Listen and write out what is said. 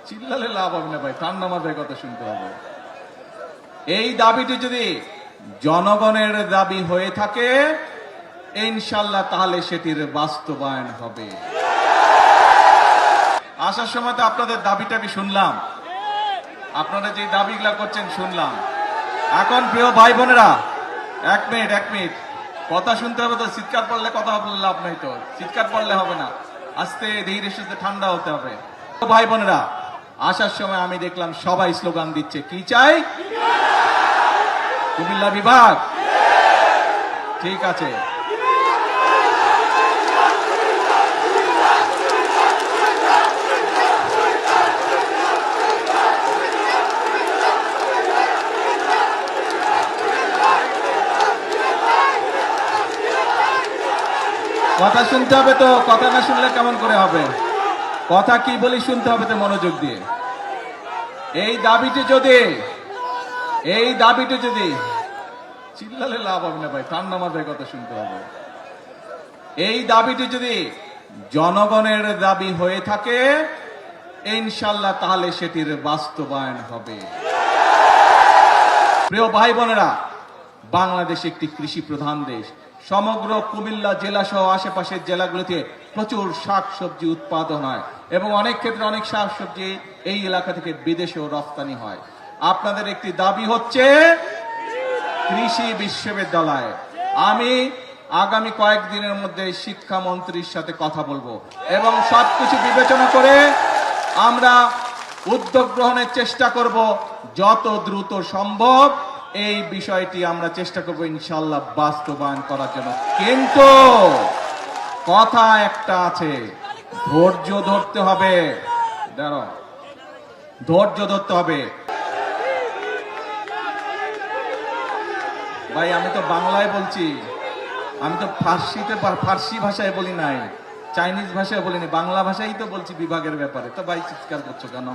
চিল্লালে লাভ হবে না ভাই, ঠান্ডা মাথায় কথা শুনতে হবে। এই দাবিটি যদি জনগণের দাবি হয়ে থাকে ইনশাল্লাহ তাহলে সেটির বাস্তবায়ন হবে। আসার সময় তো আপনাদের দাবিটা আমি শুনলাম, আপনারা যে দাবিগুলা করছেন শুনলাম। এখন প্রিয় ভাই বোনেরা, এক মিনিট কথা শুনতে হবে তো, চিৎকার পড়লে কথা বললে লাভ নাই তো, চিৎকার পড়লে হবে না, আস্তে ধীরে সুস্থে ঠান্ডা হতে হবে। ভাই বোনেরা, আসার সময় আমি দেখলাম সবাই স্লোগান দিচ্ছে, কি চাই? কুমিল্লা বিভাগ। ঠিক আছে, কথা শুনতে হবে তো, কথা না শুনলে কেমন করে হবে? কথা কি বলি শুনতে হবে তো মনোযোগ দিয়ে। এই দাবিটি যদি চিল্লালে লাভ হবে না ভাই, ঠান্ডা মাথায় কথা শুনতে হবে। এই দাবিটি যদি জনগণের দাবি হয়ে থাকে ইনশাল্লাহ তাহলে সেটির বাস্তবায়ন হবে। প্রিয় ভাই বোনেরা, বাংলাদেশ একটি কৃষি প্রধান দেশ। সমগ্র কুমিল্লা জেলা সহ আশেপাশের জেলাগুলোতে প্রচুর শাকসবজি উৎপাদন হয় এবং অনেক ক্ষেত্রে অনেক শাকসবজি এই এলাকা থেকে বিদেশেও রপ্তানি হয়। আপনাদের একটি দাবি হচ্ছে কৃষি বিশ্ববিদ্যালয়। আমি আগামী কয়েকদিনের মধ্যে শিক্ষামন্ত্রীর সাথে কথা বলবো এবং সবকিছু বিবেচনা করে আমরা উদ্যোগ গ্রহণের চেষ্টা করব যত দ্রুত সম্ভব। এই বিষয়টি আমরা চেষ্টা করব ইনশাআল্লাহ বাস্তবায়ন করার জন্য। কিন্তু কথা একটা আছে, ধৈর্য ধরতে হবে। ধৈর্য ধরতে হবে ভাই। আমি তো বাংলায় বলছি, আমি তো ফার্সি ভাষায় বলি নাই, চাইনিজ ভাষায় বলিনি, বাংলা ভাষাই তো বলছি বিভাগের ব্যাপারে। তো ভাই চিৎকার করছো কেন?